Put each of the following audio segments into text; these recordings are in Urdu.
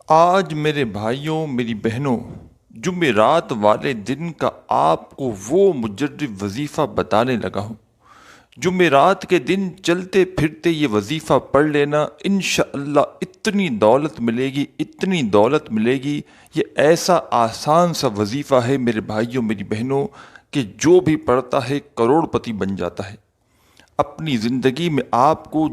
آج میرے بھائیوں میری بہنوں، جمعرات والے دن کا آپ کو وہ مجرب وظیفہ بتانے لگا ہوں۔ جمعرات کے دن چلتے پھرتے یہ وظیفہ پڑھ لینا، انشاءاللہ اتنی دولت ملے گی، اتنی دولت ملے گی۔ یہ ایسا آسان سا وظیفہ ہے میرے بھائیوں میری بہنوں کہ جو بھی پڑھتا ہے کروڑ پتی بن جاتا ہے۔ اپنی زندگی میں آپ کو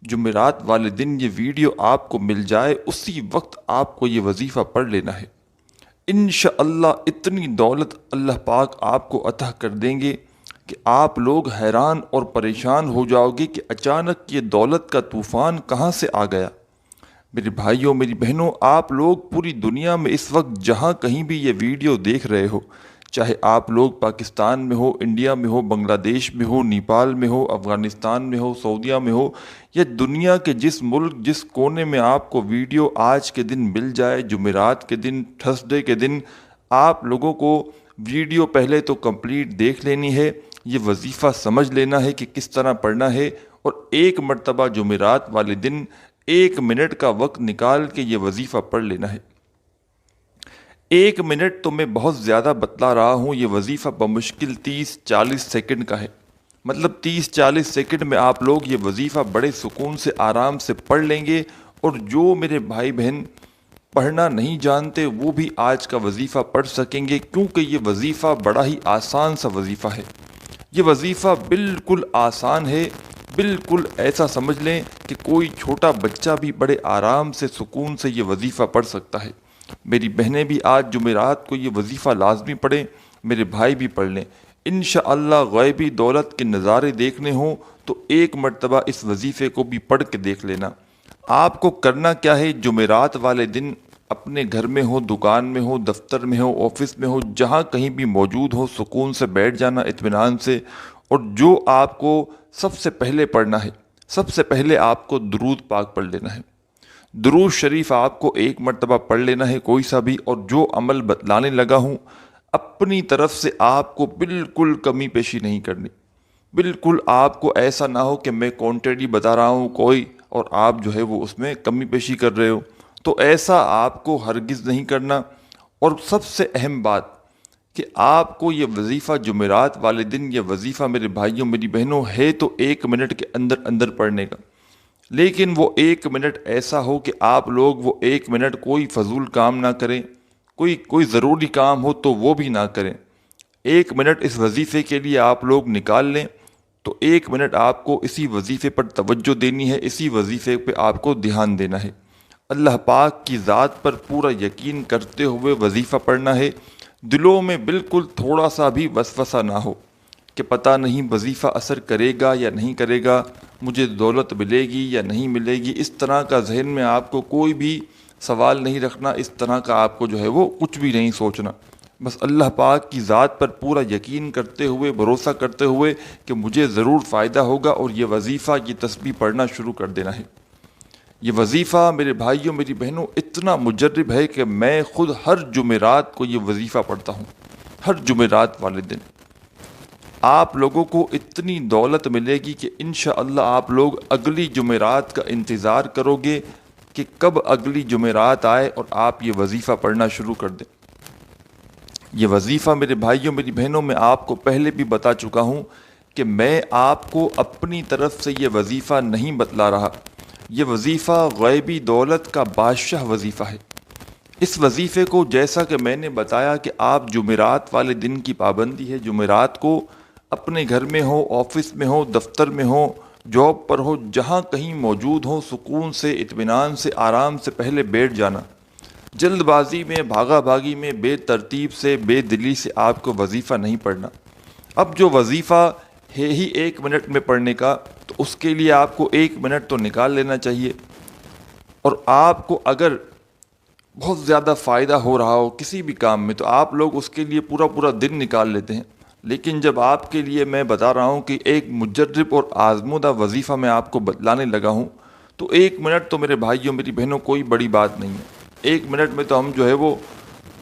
جمعرات والے دن یہ ویڈیو آپ کو مل جائے، اسی وقت آپ کو یہ وظیفہ پڑھ لینا ہے۔ انشاءاللہ اتنی دولت اللہ پاک آپ کو عطا کر دیں گے کہ آپ لوگ حیران اور پریشان ہو جاؤ گے کہ اچانک یہ دولت کا طوفان کہاں سے آ گیا۔ میرے بھائیوں میری بہنوں، آپ لوگ پوری دنیا میں اس وقت جہاں کہیں بھی یہ ویڈیو دیکھ رہے ہو، چاہے آپ لوگ پاکستان میں ہو، انڈیا میں ہو، بنگلہ دیش میں ہو، نیپال میں ہو، افغانستان میں ہو، سعودیہ میں ہو، یا دنیا کے جس ملک جس کونے میں آپ کو ویڈیو آج کے دن مل جائے، جمعرات کے دن، تھرسڈے کے دن، آپ لوگوں کو ویڈیو پہلے تو کمپلیٹ دیکھ لینی ہے، یہ وظیفہ سمجھ لینا ہے کہ کس طرح پڑھنا ہے، اور ایک مرتبہ جمعرات والے دن 1 منٹ کا وقت نکال کے یہ وظیفہ پڑھ لینا ہے۔ 1 منٹ تو میں بہت زیادہ بتلا رہا ہوں، یہ وظیفہ بمشکل 30-40 سیکنڈ کا ہے۔ مطلب 30-40 سیکنڈ میں آپ لوگ یہ وظیفہ بڑے سکون سے آرام سے پڑھ لیں گے، اور جو میرے بھائی بہن پڑھنا نہیں جانتے وہ بھی آج کا وظیفہ پڑھ سکیں گے، کیونکہ یہ وظیفہ بڑا ہی آسان سا وظیفہ ہے۔ یہ وظیفہ بالکل آسان ہے، بالکل ایسا سمجھ لیں کہ کوئی چھوٹا بچہ بھی بڑے آرام سے سکون سے یہ وظیفہ پڑھ سکتا ہے۔ میری بہنیں بھی آج جمعرات کو یہ وظیفہ لازمی پڑھیں، میرے بھائی بھی پڑھ لیں۔ انشاءاللہ غیبی دولت کے نظارے دیکھنے ہوں تو ایک مرتبہ اس وظیفے کو بھی پڑھ کے دیکھ لینا۔ آپ کو کرنا کیا ہے، جمعرات والے دن اپنے گھر میں ہو، دکان میں ہو، دفتر میں ہو، آفس میں ہو، جہاں کہیں بھی موجود ہو، سکون سے بیٹھ جانا اطمینان سے، اور جو آپ کو سب سے پہلے پڑھنا ہے، سب سے پہلے آپ کو درود پاک پڑھ لینا ہے۔ درود شریف آپ کو 1 مرتبہ پڑھ لینا ہے کوئی سا بھی، اور جو عمل بتلانے لگا ہوں اپنی طرف سے آپ کو بالکل کمی پیشی نہیں کرنی۔ بالکل آپ کو ایسا نہ ہو کہ میں کوانٹٹی بتا رہا ہوں کوئی اور آپ جو ہے وہ اس میں کمی پیشی کر رہے ہو، تو ایسا آپ کو ہرگز نہیں کرنا۔ اور سب سے اہم بات کہ آپ کو یہ وظیفہ جمعرات والے دن، یہ وظیفہ میرے بھائیوں میری بہنوں ہے تو 1 منٹ کے اندر اندر پڑھنے کا، لیکن وہ 1 منٹ ایسا ہو کہ آپ لوگ وہ 1 منٹ کوئی فضول کام نہ کریں، کوئی ضروری کام ہو تو وہ بھی نہ کریں۔ 1 منٹ اس وظیفے کے لیے آپ لوگ نکال لیں، تو 1 منٹ آپ کو اسی وظیفے پر توجہ دینی ہے، اسی وظیفے پہ آپ کو دھیان دینا ہے۔ اللہ پاک کی ذات پر پورا یقین کرتے ہوئے وظیفہ پڑھنا ہے۔ دلوں میں بالکل تھوڑا سا بھی وسوسہ نہ ہو کہ پتہ نہیں وظیفہ اثر کرے گا یا نہیں کرے گا، مجھے دولت ملے گی یا نہیں ملے گی، اس طرح کا ذہن میں آپ کو کوئی بھی سوال نہیں رکھنا، اس طرح کا آپ کو جو ہے وہ کچھ بھی نہیں سوچنا۔ بس اللہ پاک کی ذات پر پورا یقین کرتے ہوئے، بھروسہ کرتے ہوئے کہ مجھے ضرور فائدہ ہوگا، اور یہ وظیفہ، یہ تسبیح پڑھنا شروع کر دینا ہے۔ یہ وظیفہ میرے بھائیوں میری بہنوں اتنا مجرب ہے کہ میں خود ہر جمعرات کو یہ وظیفہ پڑھتا ہوں، ہر جمعرات والے دن۔ آپ لوگوں کو اتنی دولت ملے گی کہ انشاءاللہ آپ لوگ اگلی جمعرات کا انتظار کرو گے کہ کب اگلی جمعرات آئے اور آپ یہ وظیفہ پڑھنا شروع کر دیں۔ یہ وظیفہ میرے بھائیوں میری بہنوں میں آپ کو پہلے بھی بتا چکا ہوں کہ میں آپ کو اپنی طرف سے یہ وظیفہ نہیں بتلا رہا، یہ وظیفہ غیبی دولت کا بادشاہ وظیفہ ہے۔ اس وظیفے کو جیسا کہ میں نے بتایا کہ آپ جمعرات والے دن کی پابندی ہے، جمعرات کو اپنے گھر میں ہو، آفس میں ہو، دفتر میں ہو، جاب پر ہو، جہاں کہیں موجود ہو، سکون سے، اطمینان سے، آرام سے پہلے بیٹھ جانا۔ جلد بازی میں، بھاگا بھاگی میں، بے ترتیب سے، بے دلی سے آپ کو وظیفہ نہیں پڑھنا۔ اب جو وظیفہ ہے ہی 1 منٹ میں پڑھنے کا، تو اس کے لیے آپ کو 1 منٹ تو نکال لینا چاہیے۔ اور آپ کو اگر بہت زیادہ فائدہ ہو رہا ہو کسی بھی کام میں تو آپ لوگ اس کے لیے پورا پورا دن نکال لیتے ہیں، لیکن جب آپ کے لیے میں بتا رہا ہوں کہ ایک مجرب اور آزمودہ وظیفہ میں آپ کو بتلانے لگا ہوں، تو 1 منٹ تو میرے بھائیوں میری بہنوں کوئی بڑی بات نہیں ہے۔ 1 منٹ میں تو ہم جو ہے وہ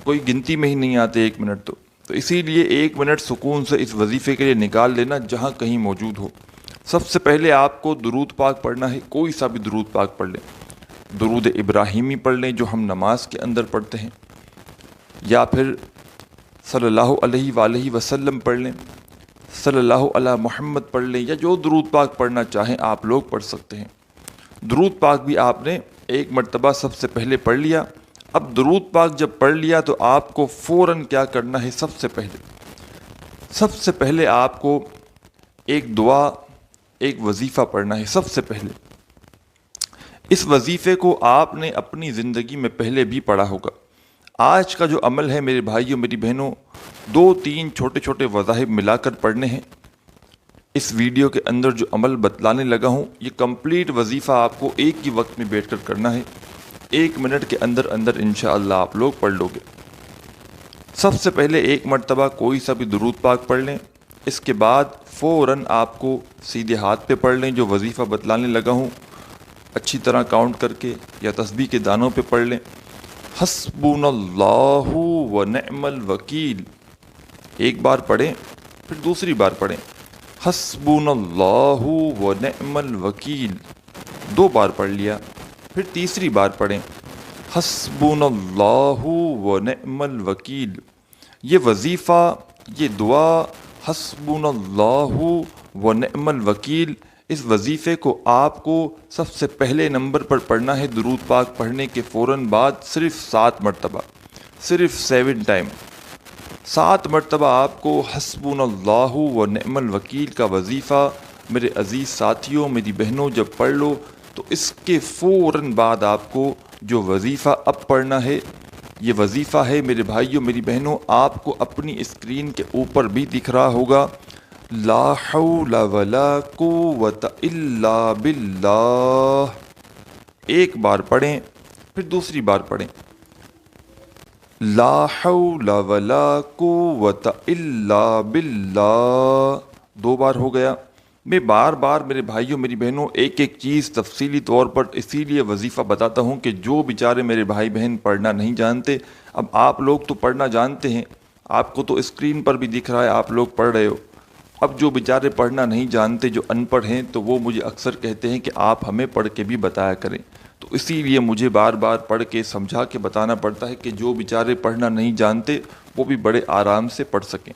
کوئی گنتی میں ہی نہیں آتے 1 منٹ تو اسی لیے 1 منٹ سکون سے اس وظیفے کے لیے نکال لینا جہاں کہیں موجود ہو۔ سب سے پہلے آپ کو درود پاک پڑھنا ہے، کوئی سا بھی درود پاک پڑھ لیں۔ درود ابراہیمی پڑھ لیں جو ہم نماز کے اندر پڑھتے ہیں، یا پھر صلی اللہ علیہ وآلہ وسلم پڑھ لیں، صلی اللہ علی محمد پڑھ لیں، یا جو درود پاک پڑھنا چاہیں آپ لوگ پڑھ سکتے ہیں۔ درود پاک بھی آپ نے ایک مرتبہ سب سے پہلے پڑھ لیا۔ اب درود پاک جب پڑھ لیا تو آپ کو فوراً کیا کرنا ہے؟ سب سے پہلے آپ کو ایک دعا، ایک وظیفہ پڑھنا ہے۔ سب سے پہلے اس وظیفے کو آپ نے اپنی زندگی میں پہلے بھی پڑھا ہوگا۔ آج کا جو عمل ہے میرے بھائیوں میری بہنوں، 2-3 چھوٹے چھوٹے وظائف ملا کر پڑھنے ہیں۔ اس ویڈیو کے اندر جو عمل بتلانے لگا ہوں، یہ کمپلیٹ وظیفہ آپ کو ایک ہی وقت میں بیٹھ کر کرنا ہے۔ 1 منٹ کے اندر انشاءاللہ آپ لوگ پڑھ لو گے۔ سب سے پہلے ایک مرتبہ کوئی سا بھی درود پاک پڑھ لیں، اس کے بعد فوراً آپ کو سیدھے ہاتھ پہ پڑھ لیں جو وظیفہ بتلانے لگا ہوں، اچھی طرح کاؤنٹ کر کے یا تسبیح کے دانوں پہ پڑھ لیں۔ حسبنا اللہ و نعم الوکیل، ایک بار پڑھیں پھر دوسری بار پڑھیں۔ حسبنا اللہ و نعم الوکیل، 2 بار پڑھ لیا، پھر تیسری بار پڑھیں حسبنا اللہ و نعم الوکیل۔ یہ وظیفہ، یہ دعا حسبنا اللہ و نعم الوکیل، اس وظیفے کو آپ کو سب سے پہلے نمبر پر پڑھنا ہے درود پاک پڑھنے کے فوراً بعد، صرف 7 مرتبہ، صرف 7 ٹائم۔ 7 مرتبہ آپ کو حسبنا اللہ و نعم الوکیل کا وظیفہ میرے عزیز ساتھیوں، میری بہنوں جب پڑھ لو تو اس کے فوراً بعد آپ کو جو وظیفہ اب پڑھنا ہے، یہ وظیفہ ہے میرے بھائیوں میری بہنوں، آپ کو اپنی اسکرین کے اوپر بھی دکھ رہا ہوگا۔ لا حول ولا قوت الا باللہ، ایک بار پڑھیں پھر دوسری بار پڑھیں لا حول ولا قوت الا باللہ، 2 بار ہو گیا۔ میں بار بار میرے بھائیوں میری بہنوں ایک ایک چیز تفصیلی طور پر اسی لیے وظیفہ بتاتا ہوں کہ جو بیچارے میرے بھائی بہن پڑھنا نہیں جانتے، اب آپ لوگ تو پڑھنا جانتے ہیں، آپ کو تو اسکرین پر بھی دکھ رہا ہے، آپ لوگ پڑھ رہے ہو۔ اب جو بیچارے پڑھنا نہیں جانتے، جو ان پڑھ ہیں، تو وہ مجھے اکثر کہتے ہیں کہ آپ ہمیں پڑھ کے بھی بتایا کریں، تو اسی لیے مجھے بار بار پڑھ کے سمجھا کے بتانا پڑتا ہے کہ جو بیچارے پڑھنا نہیں جانتے وہ بھی بڑے آرام سے پڑھ سکیں۔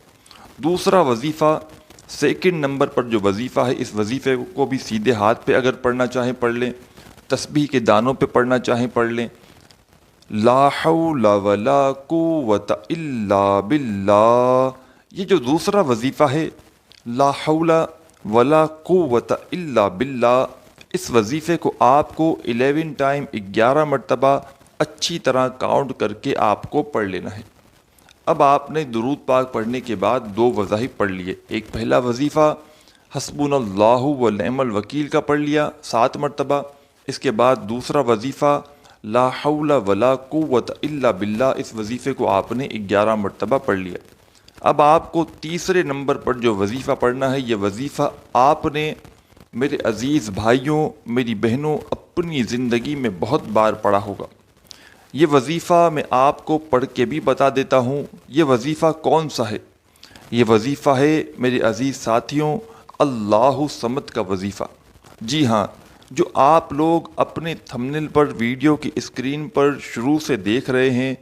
دوسرا وظیفہ، سیکنڈ نمبر پر جو وظیفہ ہے، اس وظیفے کو بھی سیدھے ہاتھ پہ اگر پڑھنا چاہیں پڑھ لیں، تسبیح کے دانوں پہ پڑھنا چاہیں پڑھ لیں۔ لا حول ولا قوت الا باللہ، یہ جو دوسرا وظیفہ ہے لا حول ولا قوت الا باللہ، اس وظیفے کو آپ کو 11 ٹائم 11 مرتبہ اچھی طرح کاؤنٹ کر کے آپ کو پڑھ لینا ہے۔ اب آپ نے درود پاک پڑھنے کے بعد 2 وظائف پڑھ لیے، ایک پہلا وظیفہ حسبنا اللہ و نعم الوکیل کا پڑھ لیا 7 مرتبہ، اس کے بعد دوسرا وظیفہ لا حول ولا قوت الا باللہ، اس وظیفے کو آپ نے 11 مرتبہ پڑھ لیا۔ اب آپ کو تیسرے نمبر پر جو وظیفہ پڑھنا ہے، یہ وظیفہ آپ نے میرے عزیز بھائیوں میری بہنوں اپنی زندگی میں بہت بار پڑھا ہوگا۔ یہ وظیفہ میں آپ کو پڑھ کے بھی بتا دیتا ہوں، یہ وظیفہ کون سا ہے؟ یہ وظیفہ ہے میرے عزیز ساتھیوں اللہ صمد کا وظیفہ۔ جی ہاں، جو آپ لوگ اپنے تھمبنیل پر ویڈیو کی اسکرین پر شروع سے دیکھ رہے ہیں،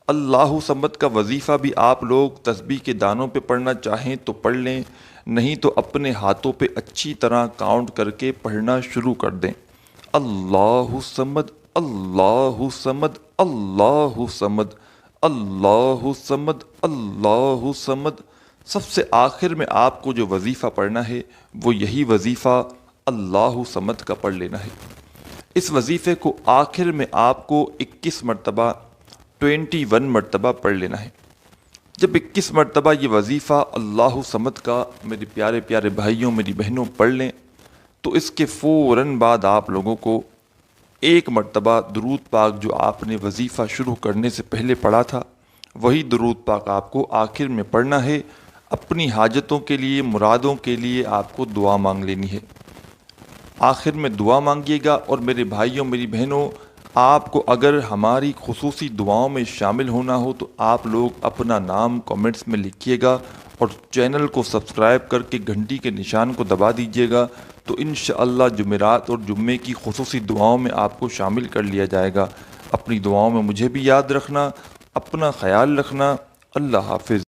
اللہ صمد کا وظیفہ بھی آپ لوگ تسبیح کے دانوں پہ پڑھنا چاہیں تو پڑھ لیں، نہیں تو اپنے ہاتھوں پہ اچھی طرح کاؤنٹ کر کے پڑھنا شروع کر دیں۔ اللہ صمد، اللہ صمد، اللہ صمد، اللہ صمد، اللہ صمد۔ سب سے آخر میں آپ کو جو وظیفہ پڑھنا ہے وہ یہی وظیفہ اللہ صمد کا پڑھ لینا ہے۔ اس وظیفے کو آخر میں آپ کو 21 مرتبہ 21 مرتبہ پڑھ لینا ہے۔ جب 21 مرتبہ یہ وظیفہ اللہ صمد کا میرے پیارے پیارے بھائیوں میری بہنوں پڑھ لیں تو اس کے فوراً بعد آپ لوگوں کو 1 مرتبہ درود پاک جو آپ نے وظیفہ شروع کرنے سے پہلے پڑھا تھا، وہی درود پاک آپ کو آخر میں پڑھنا ہے۔ اپنی حاجتوں کے لیے، مرادوں کے لیے آپ کو دعا مانگ لینی ہے۔ آخر میں دعا مانگیے گا، اور میرے بھائیوں میری بہنوں آپ کو اگر ہماری خصوصی دعاؤں میں شامل ہونا ہو تو آپ لوگ اپنا نام کمنٹس میں لکھیے گا، اور چینل کو سبسکرائب کر کے گھنٹی کے نشان کو دبا دیجیے گا، تو انشاءاللہ جمعرات اور جمعے کی خصوصی دعاؤں میں آپ کو شامل کر لیا جائے گا۔ اپنی دعاؤں میں مجھے بھی یاد رکھنا، اپنا خیال رکھنا۔ اللہ حافظ۔